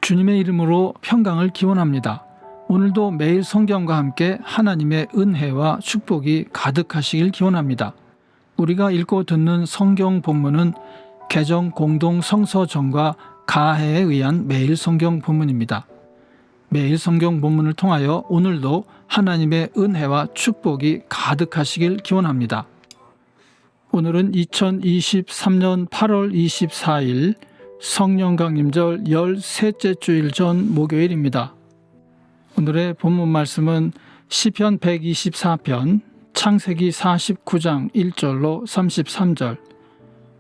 주님의 이름으로 평강을 기원합니다. 오늘도 매일 성경과 함께 하나님의 은혜와 축복이 가득하시길 기원합니다. 우리가 읽고 듣는 성경 본문은 개정 공동 성서전과 가해에 의한 매일 성경 본문입니다. 매일 성경 본문을 통하여 오늘도 하나님의 은혜와 축복이 가득하시길 기원합니다. 오늘은 2023년 8월 24일 성령 강림절 13째 주일 전 목요일입니다. 오늘의 본문 말씀은 시편 124편, 창세기 49장 1절로 33절,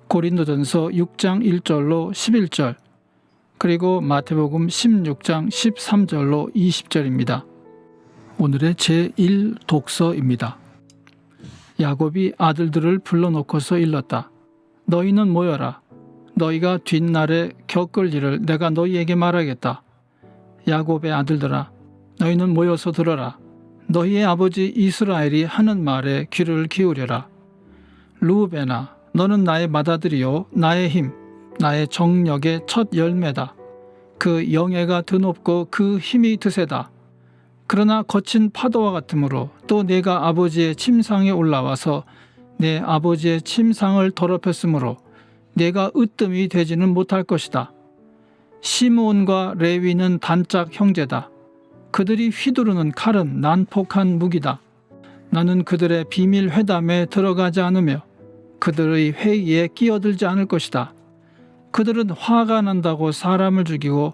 고린도전서 6장 1절로 11절, 그리고 마태복음 16장 13절로 20절입니다. 오늘의 제1독서입니다. 야곱이 아들들을 불러놓고서 일렀다. 너희는 모여라. 너희가 뒷날에 겪을 일을 내가 너희에게 말하겠다. 야곱의 아들들아, 너희는 모여서 들어라. 너희의 아버지 이스라엘이 하는 말에 귀를 기울여라. 르우벤아, 너는 나의 맏아들이요 나의 힘, 나의 정력의 첫 열매다. 그 영예가 드높고 그 힘이 드세다. 그러나 거친 파도와 같으므로 또 내가 아버지의 침상에 올라와서 내 아버지의 침상을 더럽혔으므로 내가 으뜸이 되지는 못할 것이다. 시므온과 레위는 단짝 형제다. 그들이 휘두르는 칼은 난폭한 무기다. 나는 그들의 비밀 회담에 들어가지 않으며 그들의 회의에 끼어들지 않을 것이다. 그들은 화가 난다고 사람을 죽이고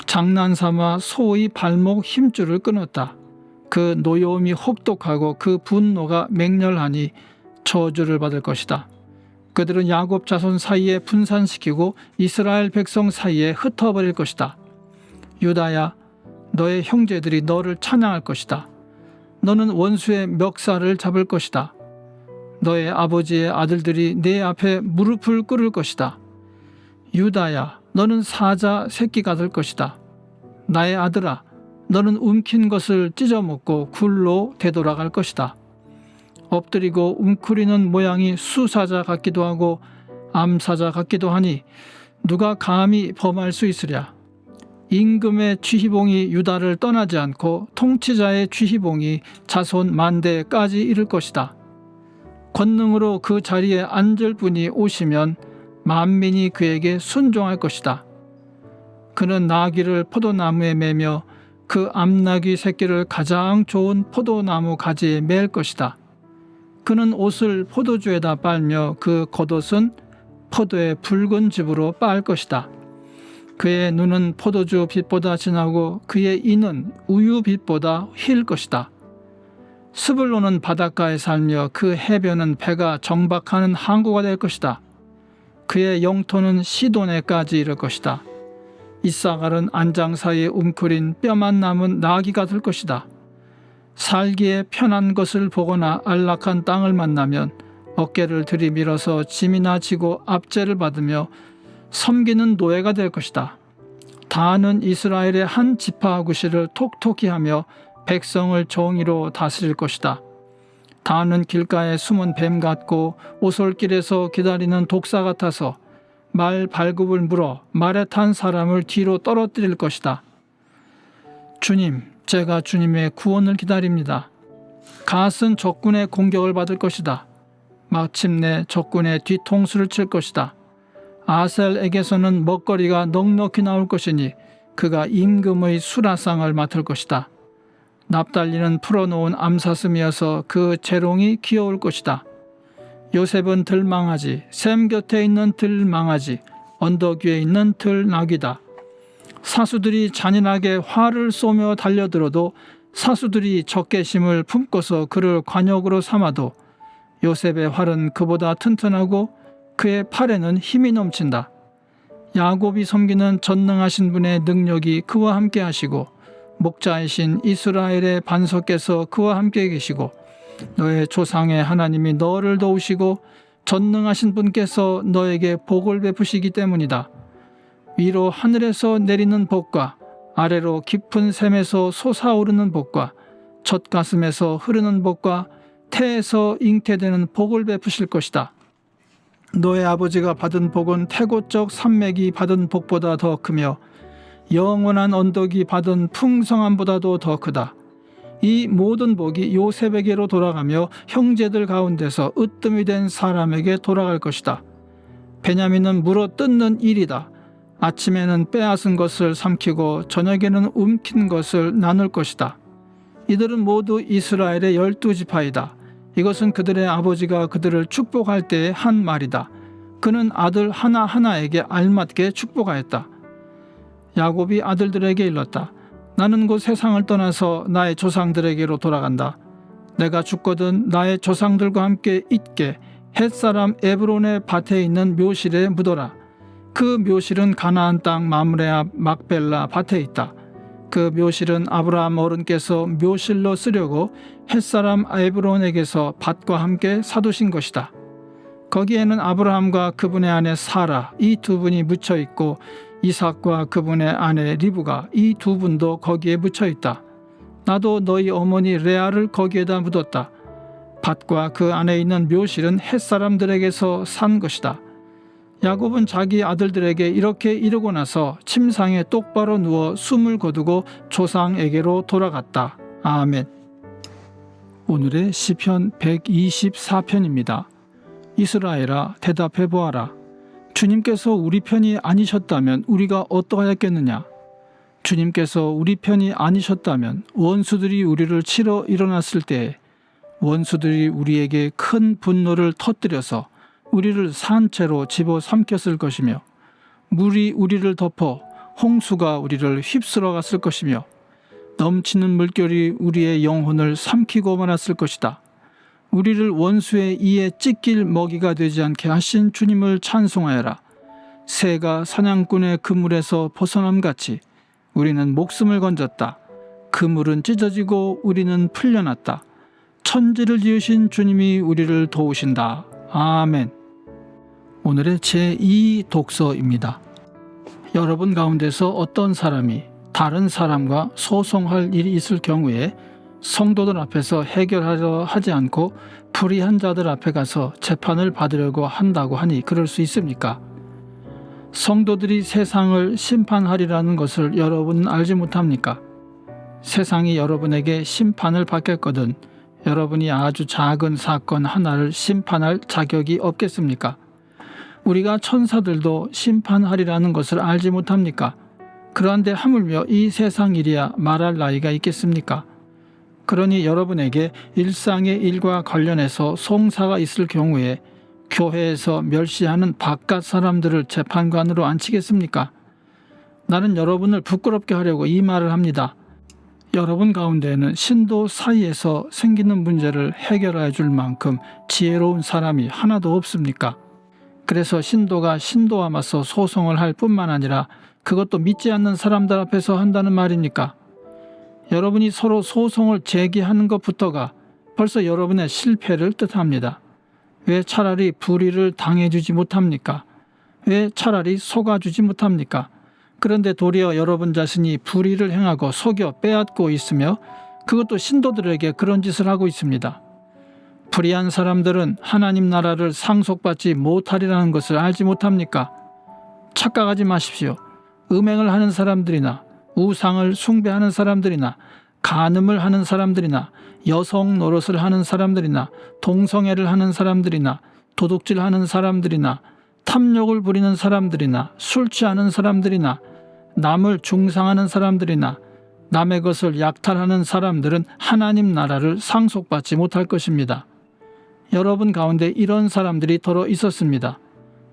장난삼아 소의 발목 힘줄을 끊었다. 그 노여움이 혹독하고 그 분노가 맹렬하니 저주를 받을 것이다. 그들은 야곱 자손 사이에 분산시키고 이스라엘 백성 사이에 흩어버릴 것이다. 유다야, 너의 형제들이 너를 찬양할 것이다. 너는 원수의 멱살을 잡을 것이다. 너의 아버지의 아들들이 내 앞에 무릎을 꿇을 것이다. 유다야, 너는 사자 새끼가 될 것이다. 나의 아들아, 너는 움킨 것을 찢어먹고 굴로 되돌아갈 것이다. 엎드리고 웅크리는 모양이 수사자 같기도 하고 암사자 같기도 하니 누가 감히 범할 수 있으랴. 임금의 쥐희봉이 유다를 떠나지 않고 통치자의 쥐희봉이 자손 만대까지 이를 것이다. 권능으로 그 자리에 앉을 분이 오시면 만민이 그에게 순종할 것이다. 그는 나귀를 포도나무에 매며 그 암나귀 새끼를 가장 좋은 포도나무 가지에 맬 것이다. 그는 옷을 포도주에다 빨며 그 겉옷은 포도의 붉은 즙으로 빨 것이다. 그의 눈은 포도주 빛보다 진하고 그의 이는 우유 빛보다 힐 것이다. 스불론은 바닷가에 살며 그 해변은 배가 정박하는 항구가 될 것이다. 그의 영토는 시돈에까지 이를 것이다. 이사갈은 안장 사이에 웅크린 뼈만 남은 나귀가 될 것이다. 살기에 편한 것을 보거나 안락한 땅을 만나면 어깨를 들이밀어서 짐이나 지고 압제를 받으며 섬기는 노예가 될 것이다. 다는 이스라엘의 한 지파 구실을 톡톡히 하며 백성을 정의로 다스릴 것이다. 다는 길가에 숨은 뱀 같고 오솔길에서 기다리는 독사 같아서 말 발굽을 물어 말에 탄 사람을 뒤로 떨어뜨릴 것이다. 주님, 제가 주님의 구원을 기다립니다. 갓은 적군의 공격을 받을 것이다. 마침내 적군의 뒤통수를 칠 것이다. 아셀에게서는 먹거리가 넉넉히 나올 것이니 그가 임금의 수라상을 맡을 것이다. 납달리는 풀어놓은 암사슴이어서 그 재롱이 귀여울 것이다. 요셉은 들망아지, 샘 곁에 있는 들망아지, 언덕 위에 있는 들나귀다. 사수들이 잔인하게 활을 쏘며 달려들어도 사수들이 적개심을 품고서 그를 관역으로 삼아도 요셉의 활은 그보다 튼튼하고 그의 팔에는 힘이 넘친다. 야곱이 섬기는 전능하신 분의 능력이 그와 함께 하시고 목자이신 이스라엘의 반석께서 그와 함께 계시고 너의 조상의 하나님이 너를 도우시고 전능하신 분께서 너에게 복을 베푸시기 때문이다. 위로 하늘에서 내리는 복과 아래로 깊은 샘에서 솟아오르는 복과 젖가슴에서 흐르는 복과 태에서 잉태되는 복을 베푸실 것이다. 너의 아버지가 받은 복은 태고적 산맥이 받은 복보다 더 크며 영원한 언덕이 받은 풍성함보다도 더 크다. 이 모든 복이 요셉에게로 돌아가며 형제들 가운데서 으뜸이 된 사람에게 돌아갈 것이다. 베냐민은 물어 뜯는 일이다. 아침에는 빼앗은 것을 삼키고 저녁에는 움킨 것을 나눌 것이다. 이들은 모두 이스라엘의 12지파이다. 이것은 그들의 아버지가 그들을 축복할 때의 한 말이다. 그는 아들 하나하나에게 알맞게 축복하였다. 야곱이 아들들에게 일렀다. 나는 곧 세상을 떠나서 나의 조상들에게로 돌아간다. 내가 죽거든 나의 조상들과 함께 있게 헷사람 에브론의 밭에 있는 묘실에 묻어라. 그 묘실은 가나안 땅 마므레 앞 막벨라 밭에 있다. 그 묘실은 아브라함 어른께서 묘실로 쓰려고 헷사람 에브론에게서 밭과 함께 사두신 것이다. 거기에는 아브라함과 그분의 아내 사라 이 두 분이 묻혀 있고 이삭과 그분의 아내 리브가 이 두 분도 거기에 묻혀 있다. 나도 너희 어머니 레아를 거기에다 묻었다. 밭과 그 안에 있는 묘실은 햇사람들에게서 산 것이다. 야곱은 자기 아들들에게 이렇게 이르고 나서 침상에 똑바로 누워 숨을 거두고 조상에게로 돌아갔다. 아멘. 오늘의 시편 124편입니다. 이스라엘아 대답해 보아라. 주님께서 우리 편이 아니셨다면 우리가 어떠하였겠느냐? 주님께서 우리 편이 아니셨다면 원수들이 우리를 치러 일어났을 때에 원수들이 우리에게 큰 분노를 터뜨려서 우리를 산채로 집어삼켰을 것이며 물이 우리를 덮어 홍수가 우리를 휩쓸어 갔을 것이며 넘치는 물결이 우리의 영혼을 삼키고 말았을 것이다. 우리를 원수의 이에 찢길 먹이가 되지 않게 하신 주님을 찬송하여라. 새가 사냥꾼의 그물에서 벗어남같이 우리는 목숨을 건졌다. 그물은 찢어지고 우리는 풀려났다. 천지를 지으신 주님이 우리를 도우신다. 아멘. 오늘의 제2 독서입니다. 여러분 가운데서 어떤 사람이 다른 사람과 소송할 일이 있을 경우에 성도들 앞에서 해결하려 하지 않고 불의한 자들 앞에 가서 재판을 받으려고 한다고 하니 그럴 수 있습니까? 성도들이 세상을 심판하리라는 것을 여러분은 알지 못합니까? 세상이 여러분에게 심판을 받겠거든 여러분이 아주 작은 사건 하나를 심판할 자격이 없겠습니까? 우리가 천사들도 심판하리라는 것을 알지 못합니까? 그런데 하물며 이 세상 일이야 말할 나이가 있겠습니까? 그러니 여러분에게 일상의 일과 관련해서 송사가 있을 경우에 교회에서 멸시하는 바깥 사람들을 재판관으로 앉히겠습니까? 나는 여러분을 부끄럽게 하려고 이 말을 합니다. 여러분 가운데에는 신도 사이에서 생기는 문제를 해결해 줄 만큼 지혜로운 사람이 하나도 없습니까? 그래서 신도가 신도와 맞서 소송을 할 뿐만 아니라 그것도 믿지 않는 사람들 앞에서 한다는 말입니까? 여러분이 서로 소송을 제기하는 것부터가 벌써 여러분의 실패를 뜻합니다. 왜 차라리 불의를 당해주지 못합니까? 왜 차라리 속아주지 못합니까? 그런데 도리어 여러분 자신이 불의를 행하고 속여 빼앗고 있으며 그것도 신도들에게 그런 짓을 하고 있습니다. 불의한 사람들은 하나님 나라를 상속받지 못하리라는 것을 알지 못합니까? 착각하지 마십시오. 음행을 하는 사람들이나 우상을 숭배하는 사람들이나 간음을 하는 사람들이나 여성 노릇을 하는 사람들이나 동성애를 하는 사람들이나 도둑질하는 사람들이나 탐욕을 부리는 사람들이나 술 취하는 사람들이나 남을 중상하는 사람들이나 남의 것을 약탈하는 사람들은 하나님 나라를 상속받지 못할 것입니다. 여러분 가운데 이런 사람들이 더러 있었습니다.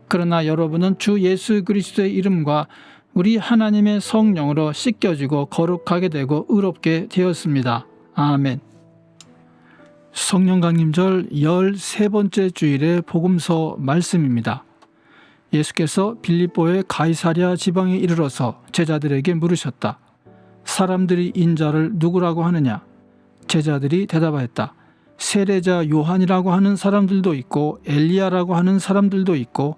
그러나 여러분은 주 예수 그리스도의 이름과 우리 하나님의 성령으로 씻겨지고 거룩하게 되고 의롭게 되었습니다. 아멘. 성령 강림절 13번째 주일의 복음서 말씀입니다. 예수께서 빌립보의 가이사랴 지방에 이르러서 제자들에게 물으셨다. 사람들이 인자를 누구라고 하느냐? 제자들이 대답하였다. 세례자 요한이라고 하는 사람들도 있고 엘리야라고 하는 사람들도 있고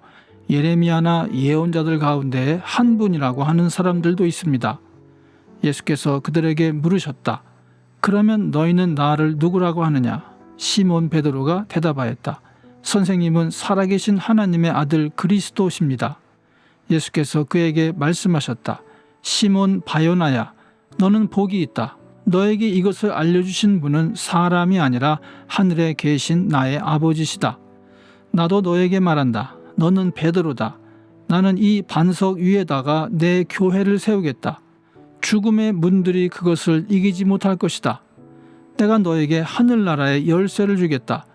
예레미야나 예언자들 가운데 한 분이라고 하는 사람들도 있습니다. 예수께서 그들에게 물으셨다. 그러면 너희는 나를 누구라고 하느냐? 시몬 베드로가 대답하였다. 선생님은 살아계신 하나님의 아들 그리스도십니다. 예수께서 그에게 말씀하셨다. 시몬 바요나야, 너는 복이 있다. 너에게 이것을 알려주신 분은 사람이 아니라 하늘에 계신 나의 아버지시다. 나도 너에게 말한다. 너는 베드로다. 나는 이 반석 위에다가 내 교회를 세우겠다. 죽음의 문들이 그것을 이기지 못할 것이다. 내가 너에게 하늘나라의 열쇠를 주겠다.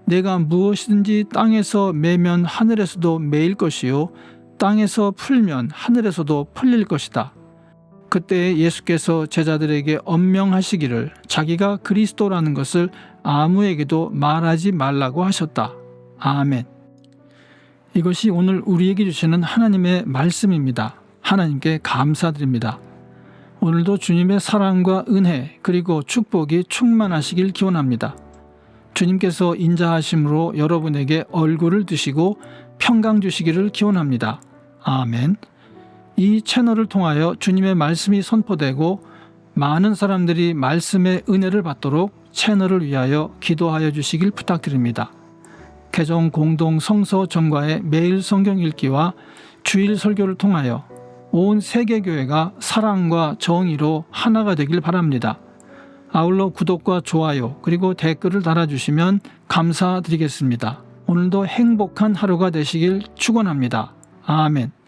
내가 무엇이든지 땅에서 매면 하늘에서도 매일 것이요 땅에서 풀면 하늘에서도 풀릴 것이다. 그때 예수께서 제자들에게 엄명하시기를 자기가 그리스도라는 것을 아무에게도 말하지 말라고 하셨다. 아멘. 이것이 오늘 우리에게 주시는 하나님의 말씀입니다. 하나님께 감사드립니다. 오늘도 주님의 사랑과 은혜 그리고 축복이 충만하시길 기원합니다. 주님께서 인자하심으로 여러분에게 얼굴을 드시고 평강 주시기를 기원합니다. 아멘. 이 채널을 통하여 주님의 말씀이 선포되고 많은 사람들이 말씀의 은혜를 받도록 채널을 위하여 기도하여 주시길 부탁드립니다. 개정 공동 성서 전과의 매일 성경 읽기와 주일 설교를 통하여 온 세계교회가 사랑과 정의로 하나가 되길 바랍니다. 아울러 구독과 좋아요 그리고 댓글을 달아주시면 감사드리겠습니다. 오늘도 행복한 하루가 되시길 축원합니다. 아멘.